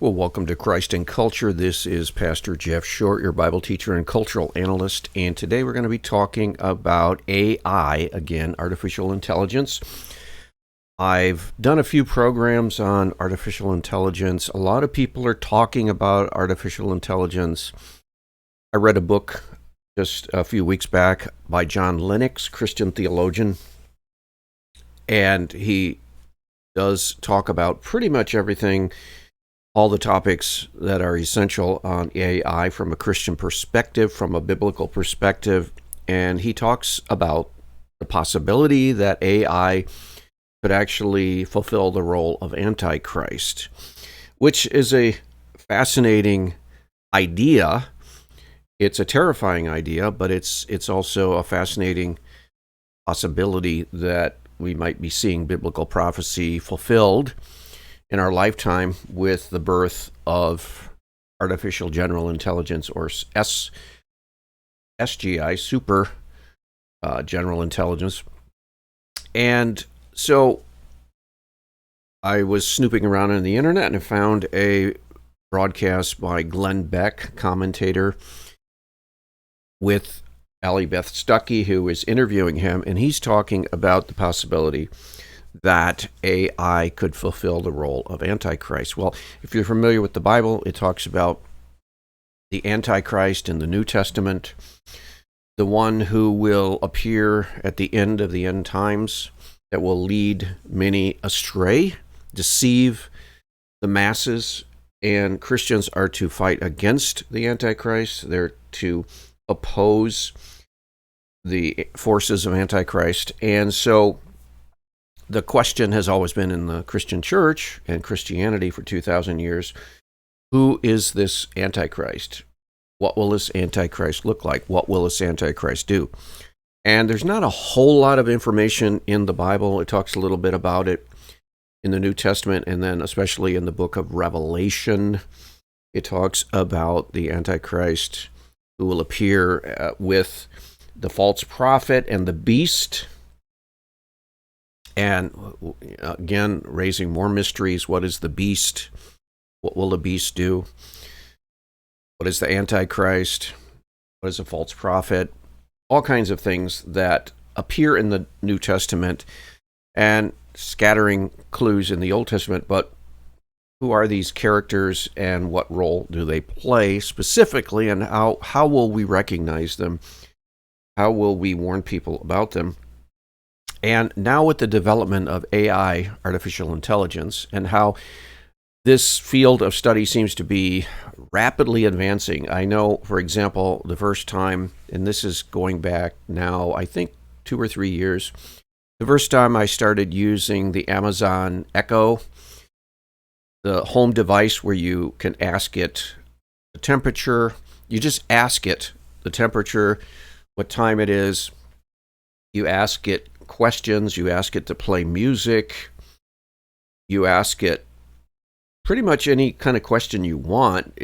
Well, welcome to Christ in Culture. This is Pastor Jeff Short, your Bible teacher and cultural analyst, and today we're going to be talking about AI, again, artificial intelligence. I've done a few programs on artificial intelligence. A lot of people are talking about artificial intelligence. I read a book just a few weeks back by John Lennox, Christian theologian, and he does talk about pretty much everything, all the topics that are essential on AI from a Christian perspective, from a biblical perspective. And he talks about the possibility that AI could actually fulfill the role of Antichrist, which is a fascinating idea. It's a terrifying idea, but it's also a fascinating possibility that we might be seeing biblical prophecy fulfilled in our lifetime with the birth of artificial general intelligence, or SGI, super general intelligence. And so I was snooping around on the internet and I found a broadcast by Glenn Beck, commentator, with Allie Beth Stuckey, who is interviewing him, and he's talking about the possibility that AI could fulfill the role of Antichrist. Well, if you're familiar with the Bible, it talks about the Antichrist in the New Testament, the one who will appear at the end of the end times, that will lead many astray, deceive the masses, and Christians are to fight against the Antichrist. They're to oppose the forces of Antichrist. And so the question has always been in the Christian church and Christianity for 2,000 years, who is this Antichrist? What will this Antichrist look like? What will this Antichrist do? And there's not a whole lot of information in the Bible. It talks a little bit about it in the New Testament, and then especially in the book of Revelation, it talks about the Antichrist who will appear with the false prophet and the beast. And again, raising more mysteries. What is the beast? What will the beast do? What is the Antichrist? What is a false prophet? All kinds of things that appear in the New Testament and scattering clues in the Old Testament. But who are these characters and what role do they play specifically, and how will we recognize them? How will we warn people about them? And now with the development of AI, artificial intelligence, and how this field of study seems to be rapidly advancing. I know, for example, the first time, and this is going back now, I think 2 or 3 years, the first time I started using the Amazon Echo, the home device where you can ask it the temperature. You just ask it the temperature, what time it is. You ask it questions, you ask it to play music, you ask it pretty much any kind of question you want.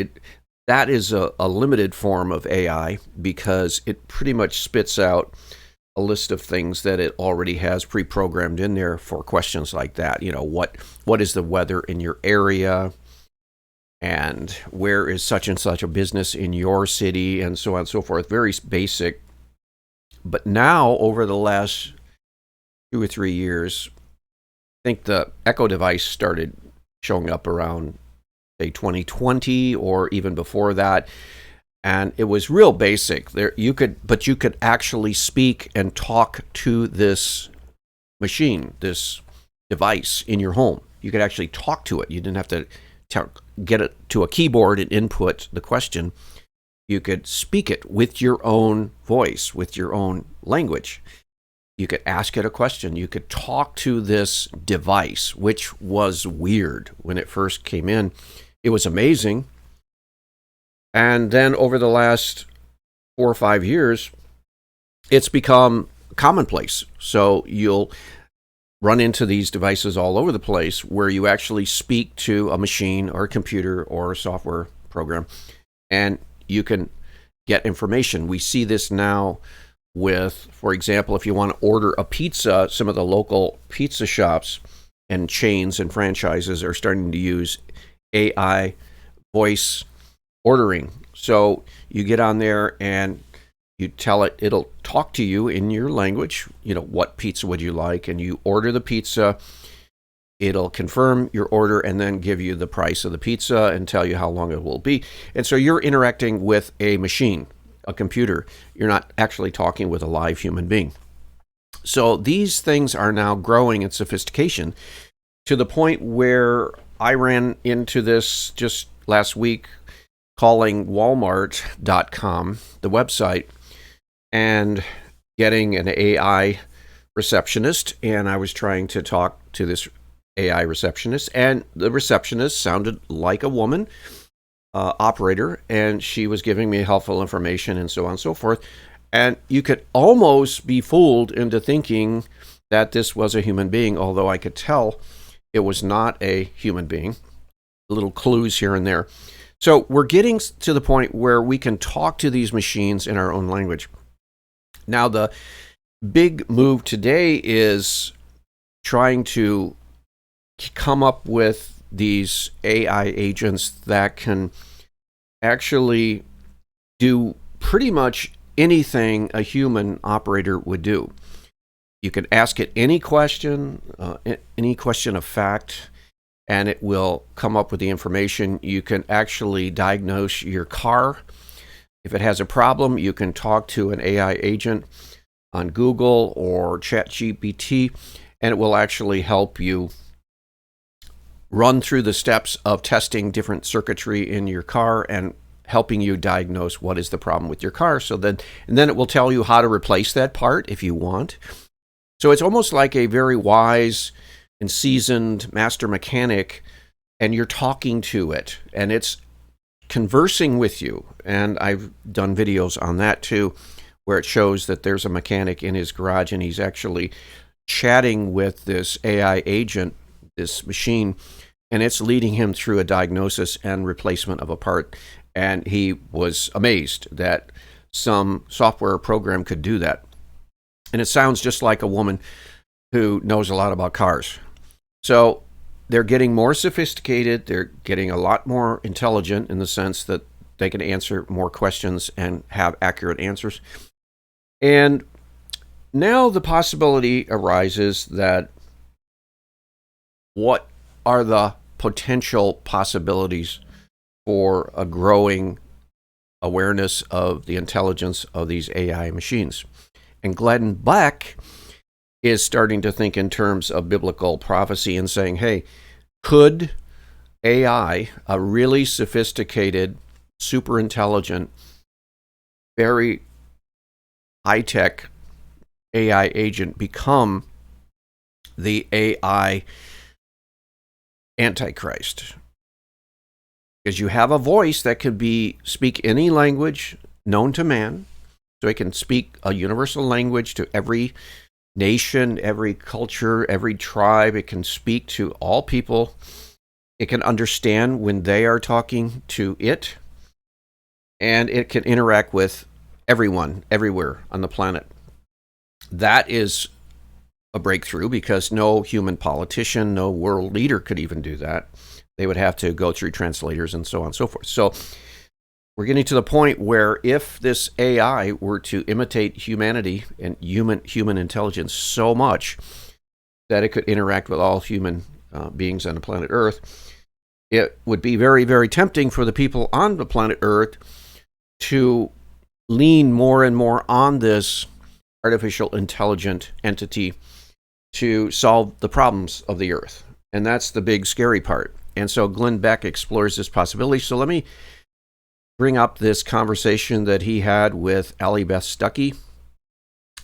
That is a limited form of AI, because it pretty much spits out a list of things that it already has pre-programmed in there for questions like that. You know, what is the weather in your area, and where is such and such a business in your city, and so on and so forth. Very basic. But now, over the last 2 or 3 years, I think the Echo device started showing up around, say, 2020 or even before that, and it was real basic. You could actually speak and talk to this machine, this device in your home. You could actually talk to it. You didn't have to get it to a keyboard and input the question. You could speak it with your own voice, with your own language. You could ask it a question. You could talk to this device, which was weird when it first came in. It was amazing. And then over the last 4 or 5 years, it's become commonplace. So you'll run into these devices all over the place where you actually speak to a machine or a computer or a software program, and you can get information. We see this now with, for example, if you want to order a pizza, some of the local pizza shops and chains and franchises are starting to use AI voice ordering. So you get on there and you tell it, it'll talk to you in your language, what pizza would you like? And you order the pizza. It'll confirm your order and then give you the price of the pizza and tell you how long it will be. And so you're interacting with a machine, a computer. You're not actually talking with a live human being. So these things are now growing in sophistication to the point where I ran into this just last week, calling Walmart.com, the website, and getting an AI receptionist. And I was trying to talk to this AI receptionist, and the receptionist sounded like a woman operator, and she was giving me helpful information and so on and so forth. And you could almost be fooled into thinking that this was a human being, although I could tell it was not a human being. Little clues here and there. So we're getting to the point where we can talk to these machines in our own language. Now, the big move today is trying to come up with these AI agents that can actually do pretty much anything a human operator would do. You can ask it any question of fact, and it will come up with the information. You can actually diagnose your car. If it has a problem, you can talk to an AI agent on Google or ChatGPT, and it will actually help you run through the steps of testing different circuitry in your car and helping you diagnose what is the problem with your car. And then it will tell you how to replace that part if you want. So it's almost like a very wise and seasoned master mechanic, and you're talking to it, and it's conversing with you. And I've done videos on that too, where it shows that there's a mechanic in his garage, and he's actually chatting with this AI agent, this machine, and it's leading him through a diagnosis and replacement of a part. And he was amazed that some software program could do that. And it sounds just like a woman who knows a lot about cars. So they're getting more sophisticated. They're getting a lot more intelligent in the sense that they can answer more questions and have accurate answers. And now the possibility arises that what are the potential possibilities for a growing awareness of the intelligence of these AI machines? And Glenn Beck is starting to think in terms of biblical prophecy and saying, hey, could AI, a really sophisticated, super intelligent, very high-tech AI agent, become the AI Antichrist? Because you have a voice that could speak any language known to man. So it can speak a universal language to every nation, every culture, every tribe. It can speak to all people. It can understand when they are talking to it. And it can interact with everyone, everywhere on the planet. That is a breakthrough, because no human politician, no world leader could even do that. They would have to go through translators and so on and so forth. So we're getting to the point where if this AI were to imitate humanity and human intelligence so much that it could interact with all human beings on the planet Earth, it would be very, very tempting for the people on the planet Earth to lean more and more on this artificial intelligent entity to solve the problems of the Earth. And that's the big scary part. And so Glenn Beck explores this possibility. So let me bring up this conversation that he had with Allie Beth Stuckey,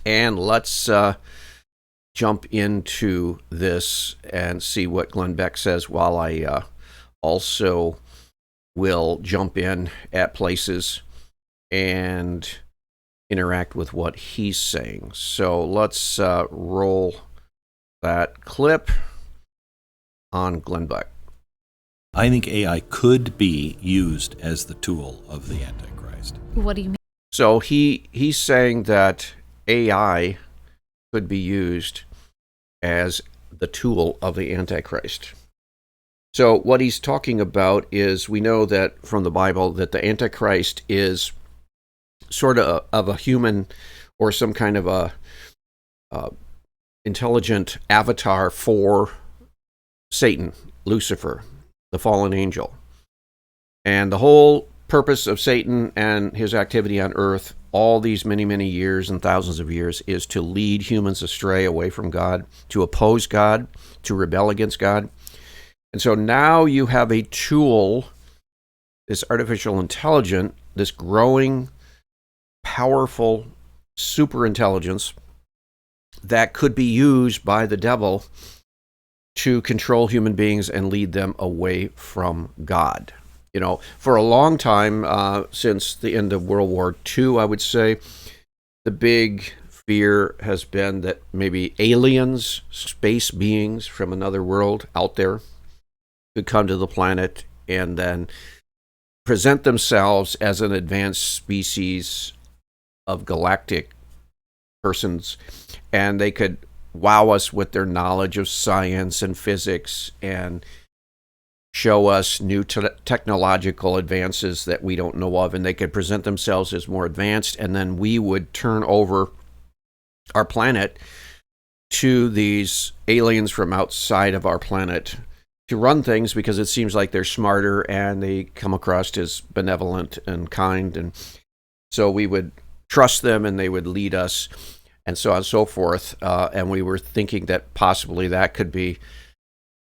and let's jump into this and see what Glenn Beck says, while I also will jump in at places and interact with what he's saying. So let's roll that clip on Glenn Beck. I think AI could be used as the tool of the Antichrist. What do you mean? So he's saying that AI could be used as the tool of the Antichrist. So what he's talking about is, we know that from the Bible that the Antichrist is sort of a human or some kind of a intelligent avatar for Satan, Lucifer, the fallen angel. And the whole purpose of Satan and his activity on earth all these many, many years and thousands of years is to lead humans astray away from God, to oppose God, to rebel against God. And so now you have a tool, this artificial intelligence, this growing, powerful super intelligence that could be used by the devil to control human beings and lead them away from God. You know, for a long time, since the end of World War II, I would say, the big fear has been that maybe aliens, space beings from another world out there, could come to the planet and then present themselves as an advanced species of galactic persons, and they could wow us with their knowledge of science and physics and show us new technological advances that we don't know of, and they could present themselves as more advanced, and then we would turn over our planet to these aliens from outside of our planet to run things because it seems like they're smarter and they come across as benevolent and kind, and so we would trust them and they would lead us and so on and so forth. And we were thinking that possibly that could be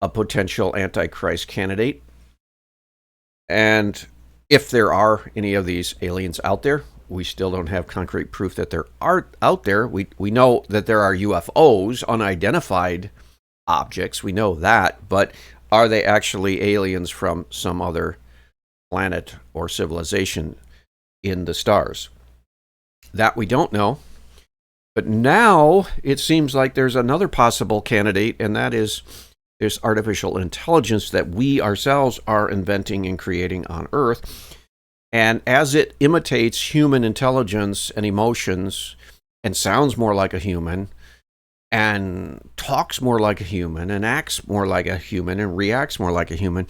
a potential Antichrist candidate. And if there are any of these aliens out there, we still don't have concrete proof that there are out there. We know that there are UFOs, unidentified objects. We know that. But are they actually aliens from some other planet or civilization in the stars? That we don't know. But now it seems like there's another possible candidate, and that is this artificial intelligence that we ourselves are inventing and creating on Earth. And as it imitates human intelligence and emotions and sounds more like a human and talks more like a human and acts more like a human and reacts more like a human,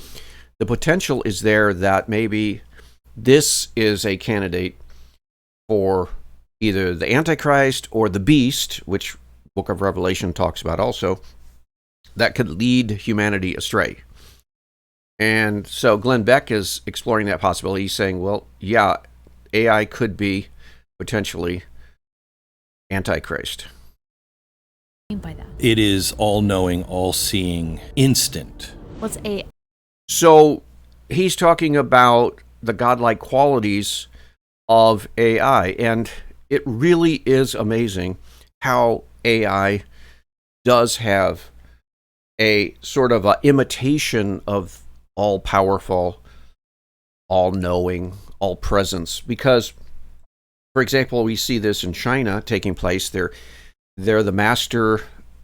the potential is there that maybe this is a candidate for either the Antichrist or the beast, which Book of Revelation talks about also, that could lead humanity astray. And so Glenn Beck is exploring that possibility. He's saying, well, yeah, AI could be potentially Antichrist. By that? It is all-knowing, all-seeing, instant. What's AI? So he's talking about the godlike qualities of AI, and it really is amazing how AI does have a sort of a imitation of all-powerful, all-knowing, all-presence. Because, for example, we see this in China taking place. They're the master,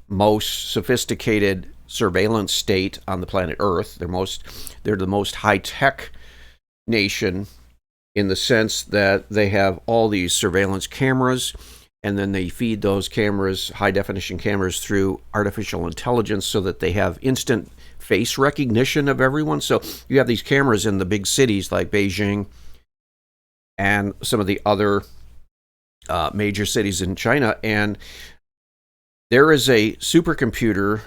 most sophisticated surveillance state on the planet Earth. They're the most high-tech nation in the sense that they have all these surveillance cameras, and then they feed those cameras, high-definition cameras, through artificial intelligence so that they have instant face recognition of everyone. So you have these cameras in the big cities like Beijing and some of the other major cities in China, and there is a supercomputer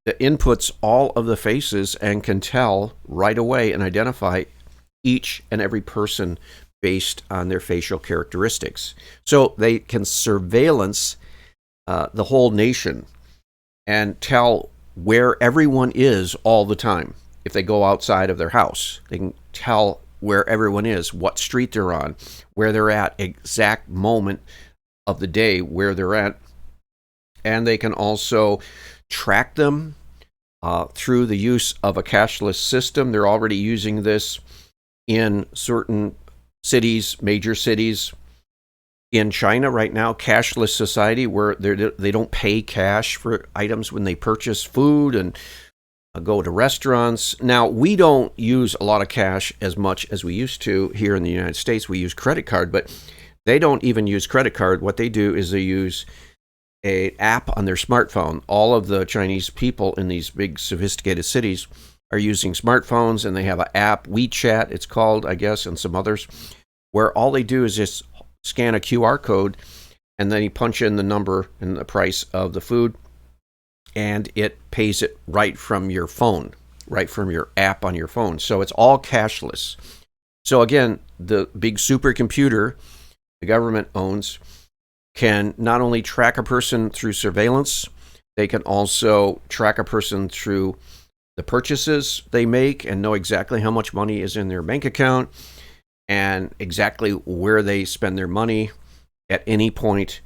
that inputs all of the faces and can tell right away and identify each and every person based on their facial characteristics. So they can surveillance the whole nation and tell where everyone is all the time. If they go outside of their house, they can tell where everyone is, what street they're on, where they're at, exact moment of the day where they're at. And they can also track them through the use of a cashless system. They're already using this in certain cities, major cities in China right now, cashless society, where they don't pay cash for items when they purchase food and go to restaurants. Now, we don't use a lot of cash as much as we used to here in the United States. We use credit card, but they don't even use credit card. What they do is they use an app on their smartphone. All of the Chinese people in these big sophisticated cities are using smartphones, and they have an app, WeChat, it's called, I guess, and some others, where all they do is just scan a QR code, and then you punch in the number and the price of the food, and it pays it right from your phone, right from your app on your phone. So it's all cashless. So again, the big supercomputer the government owns can not only track a person through surveillance, they can also track a person through the purchases they make and know exactly how much money is in their bank account and exactly where they spend their money at any point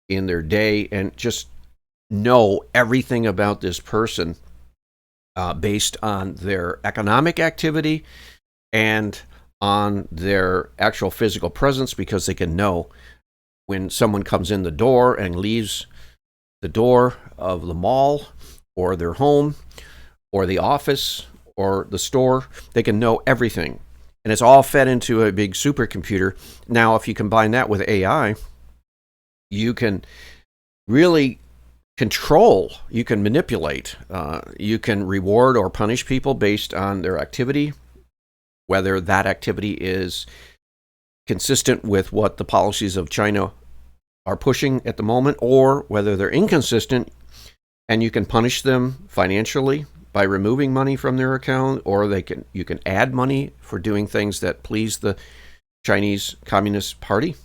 in their day, and just know everything about this person based on their economic activity and on their actual physical presence, because they can know when someone comes in the door and leaves the door of the mall or their home or the office or the store. They can know everything. And it's all fed into a big supercomputer. Now, if you combine that with AI, you can really control, you can manipulate, you can reward or punish people based on their activity, whether that activity is consistent with what the policies of China are pushing at the moment, or whether they're inconsistent, and you can punish them financially by removing money from their account, or you can add money for doing things that please the Chinese Communist Party.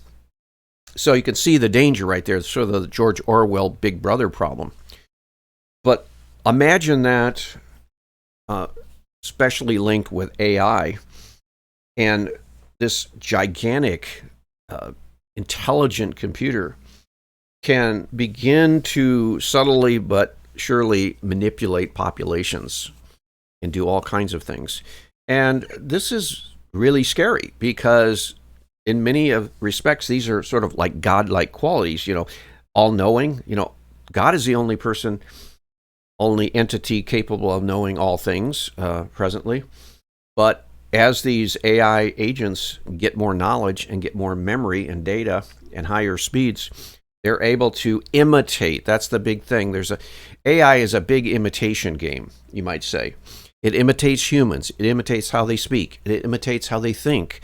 So you can see the danger right there. It's sort of the George Orwell Big Brother problem. But imagine that especially linked with AI, and this gigantic intelligent computer can begin to subtly but surely manipulate populations and do all kinds of things. And this is really scary because in many of respects, these are sort of like godlike qualities, all-knowing. God is the only person, only entity capable of knowing all things presently. But as these AI agents get more knowledge and get more memory and data and higher speeds, they're able to imitate. That's the big thing. AI is a big imitation game, you might say. It imitates humans. It imitates how they speak. It imitates how they think.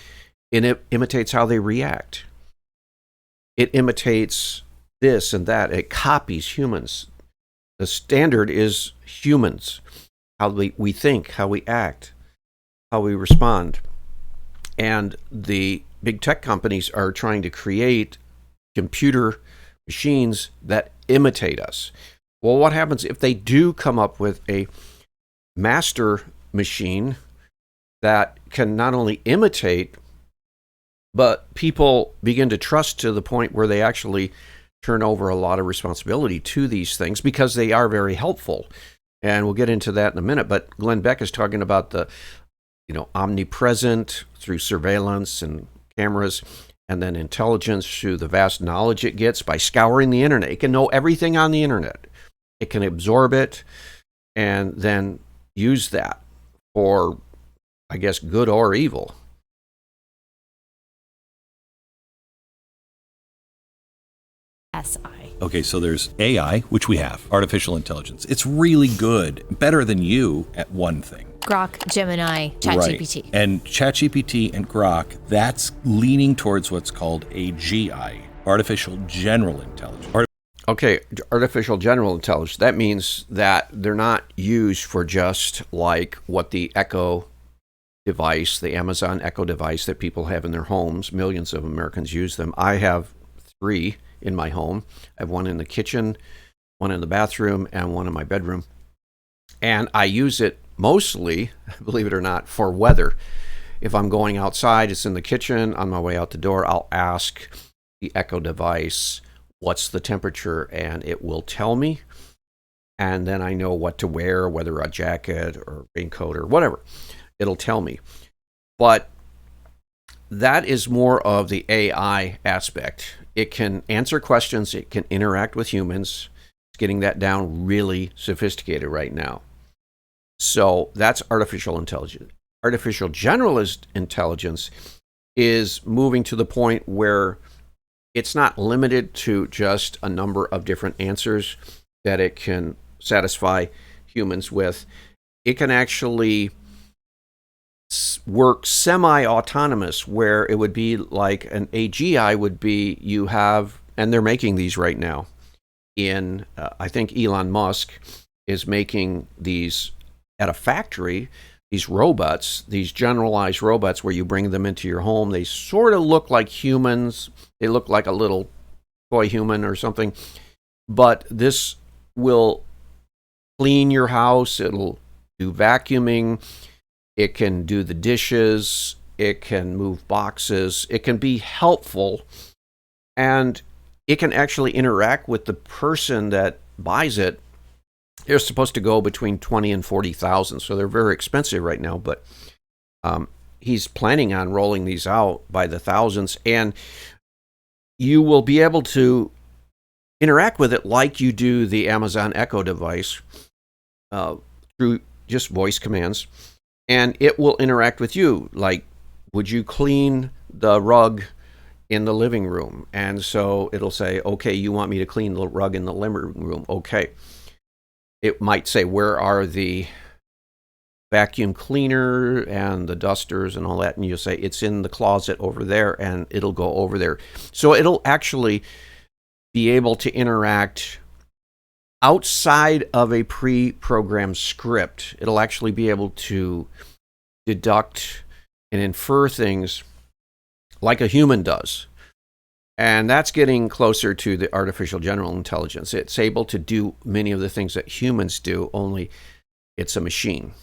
It imitates how they react. It imitates this and that. It copies humans. The standard is humans, how we think, how we act, how we respond. And the big tech companies are trying to create computer machines that imitate us. Well, what happens if they do come up with a master machine that can not only imitate, but people begin to trust to the point where they actually turn over a lot of responsibility to these things because they are very helpful. And we'll get into that in a minute. But Glenn Beck is talking about the, omnipresent through surveillance and cameras, and then intelligence through the vast knowledge it gets by scouring the internet. It can know everything on the internet. It can absorb it and then use that for, I guess, good or evil. SI. Okay, so there's AI, which we have, artificial intelligence. It's really good, better than you at one thing. Grok, Gemini, ChatGPT. Right. And ChatGPT and Grok, that's leaning towards what's called AGI, artificial general intelligence. Okay, artificial general intelligence. That means that they're not used for just like what the Echo device, the Amazon Echo device that people have in their homes. Millions of Americans use them. I have 3 in my home. I have one in the kitchen, one in the bathroom, and one in my bedroom. And I use it mostly, believe it or not, for weather. If I'm going outside, it's in the kitchen. On my way out the door, I'll ask the Echo device, what's the temperature? And it will tell me. And then I know what to wear, whether a jacket or raincoat or whatever. It'll tell me. But that is more of the AI aspect. It can answer questions. It can interact with humans. It's getting that down really sophisticated right now. So that's artificial intelligence. Artificial generalist intelligence is moving to the point where it's not limited to just a number of different answers that it can satisfy humans with. it can actually work semi-autonomous, where it would be like an AGI would be, you have, and they're making these right now in, I think Elon Musk is making these at a factory, these robots, these generalized robots where you bring them into your home. They sort of look like humans. They look like a little toy human or something. But this will clean your house. It'll do vacuuming. It can do the dishes. It can move boxes. It can be helpful. And it can actually interact with the person that buys it. They're supposed to go between 20 and 40,000, so they're very expensive right now. But he's planning on rolling these out by the thousands, and you will be able to interact with it like you do the Amazon Echo device through just voice commands, and it will interact with you. Like, would you clean the rug in the living room? And so it'll say, okay, you want me to clean the rug in the living room? Okay. It might say, where are the vacuum cleaner and the dusters and all that? And you'll say, it's in the closet over there, and it'll go over there. So it'll actually be able to interact outside of a pre-programmed script. It'll actually be able to deduct and infer things like a human does. And that's getting closer to the artificial general intelligence. It's able to do many of the things that humans do, only it's a machine.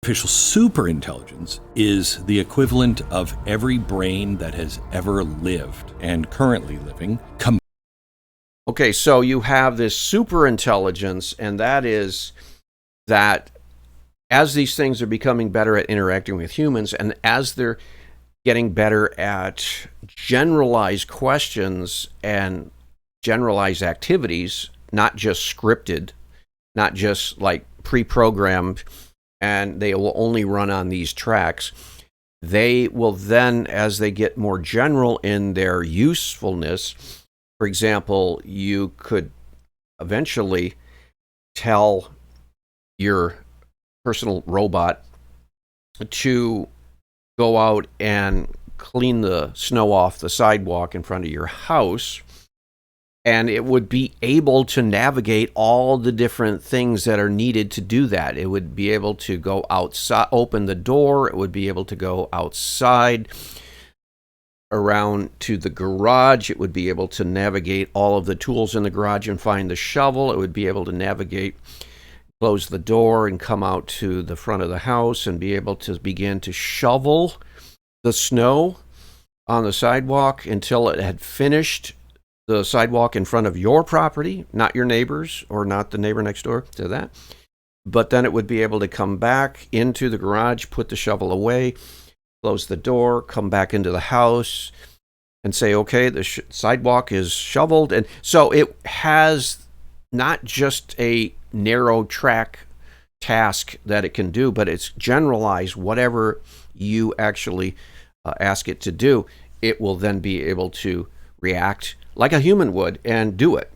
Artificial superintelligence is the equivalent of every brain that has ever lived and currently living. Okay, so you have this superintelligence, and that is that as these things are becoming better at interacting with humans, and as they're getting better at generalized questions and generalized activities, not just scripted, not just like pre-programmed, and they will only run on these tracks. They will then, as they get more general in their usefulness, for example, you could eventually tell your personal robot to go out and clean the snow off the sidewalk in front of your house, and it would be able to navigate all the different things that are needed to do that. It would be able to go outside, open the door. It would be able to go outside around to the garage. It would be able to navigate all of the tools in the garage and find the shovel. It would be able to navigate, close the door, and come out to the front of the house and be able to begin to shovel the snow on the sidewalk until it had finished the sidewalk in front of your property, not your neighbor's or not the neighbor next door to that. But then it would be able to come back into the garage, put the shovel away, close the door, come back into the house and say, okay, the sidewalk is shoveled. And so it has not just a narrow track task that it can do, but it's generalized. Whatever you actually ask it to do, it will then be able to react like a human would and do it.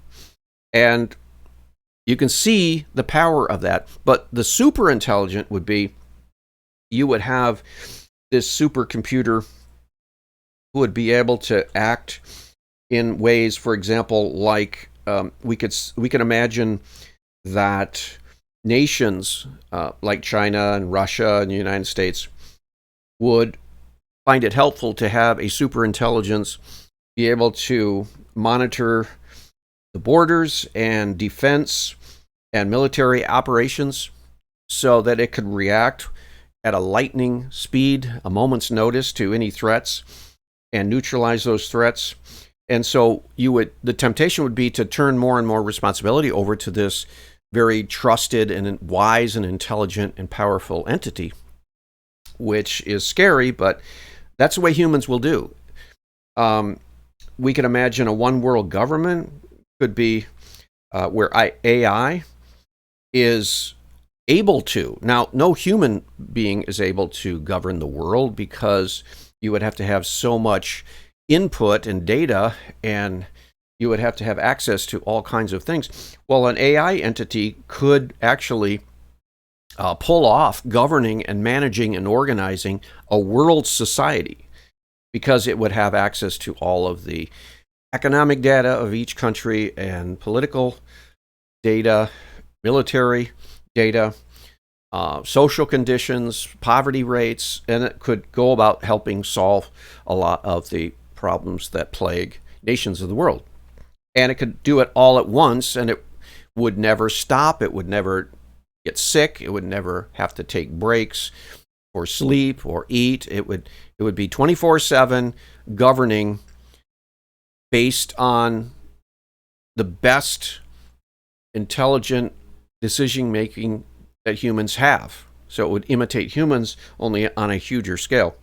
And you can see the power of that. But the super intelligent would be, you would have this supercomputer who would be able to act in ways, for example, like we can imagine that nations like China and Russia and the United States would find it helpful to have a superintelligence be able to monitor the borders and defense and military operations so that it could react at a lightning speed, a moment's notice to any threats and neutralize those threats. And so the temptation would be to turn more and more responsibility over to this very trusted and wise and intelligent and powerful entity, which is scary, but that's the way humans will do. We can imagine a one world government could be where AI is able to. Now, no human being is able to govern the world because you would have to have so much input and data and You would have to have access to all kinds of things. Well, an AI entity could actually pull off governing and managing and organizing a world society, because it would have access to all of the economic data of each country and political data, military data, social conditions, poverty rates, and it could go about helping solve a lot of the problems that plague nations of the world. And it could do it all at once, and it would never stop. It would never get sick. It would never have to take breaks or sleep or eat. It would be 24/7 governing based on the best intelligent decision making that humans have. So it would imitate humans, only on a huger scale.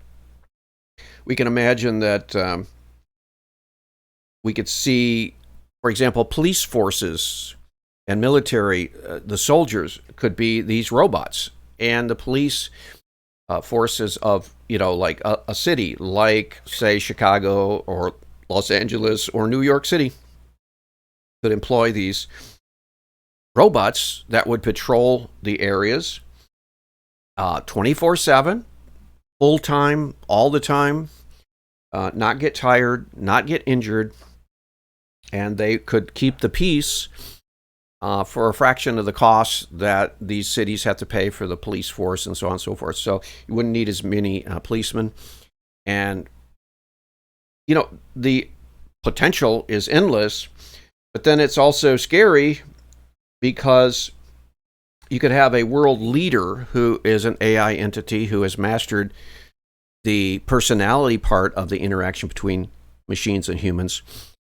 We can imagine that we could see, for example, police forces and military, the soldiers could be these robots, and the police forces of, like a city, like, say, Chicago or Los Angeles or New York City, could employ these robots that would patrol the areas 24/7, full time, all the time, not get tired, not get injured, and they could keep the peace for a fraction of the cost that these cities have to pay for the police force and so on and so forth. So you wouldn't need as many policemen. And, the potential is endless, but then it's also scary because you could have a world leader who is an AI entity who has mastered the personality part of the interaction between machines and humans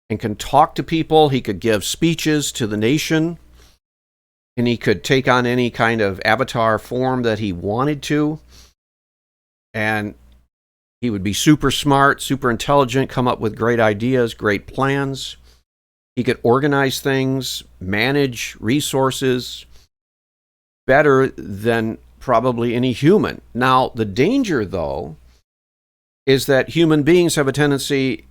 and can talk to people. He could give speeches to the nation, and he could take on any kind of avatar form that he wanted to. And he would be super smart, super intelligent, come up with great ideas, great plans. He could organize things, manage resources better than probably any human. Now, the danger, though, is that human beings have a tendency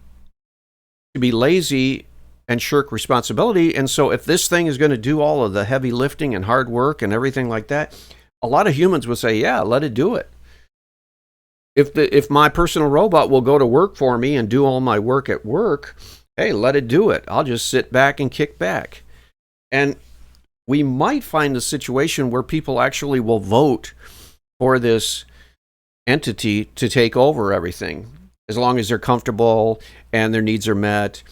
to be lazy and shirk responsibility. And so if this thing is going to do all of the heavy lifting and hard work and everything like that, a lot of humans would say, yeah, let it do it. If my personal robot will go to work for me and do all my work at work, hey, let it do it. I'll just sit back and kick back. And we might find a situation where people actually will vote for this entity to take over everything. As long as they're comfortable and their needs are met,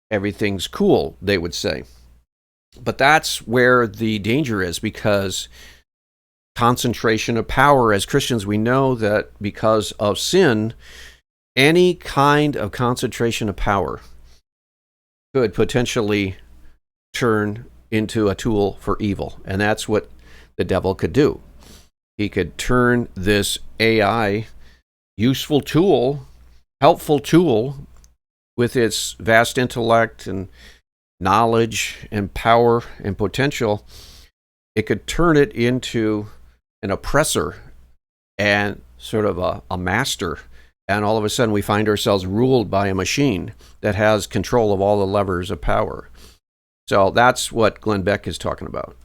everything's cool, they would say. But that's where the danger is, because concentration of power. As Christians, we know that because of sin, any kind of concentration of power could potentially turn into a tool for evil. And that's what the devil could do. He could turn this AI useful tool, helpful tool, with its vast intellect and knowledge and power and potential, it could turn it into an oppressor and sort of a master. And all of a sudden we find ourselves ruled by a machine that has control of all the levers of power. So that's what Glenn Beck is talking about.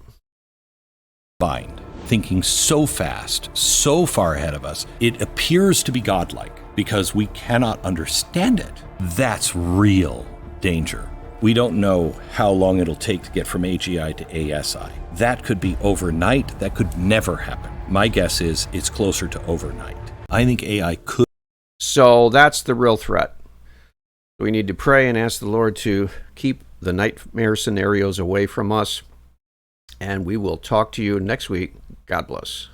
Mind, thinking so fast, so far ahead of us, it appears to be godlike because we cannot understand it. That's real danger. We don't know how long it'll take to get from AGI to ASI. That could be overnight. That could never happen. My guess is it's closer to overnight. I think AI could. So that's the real threat. We need to pray and ask the Lord to keep the nightmare scenarios away from us. And we will talk to you next week. God bless.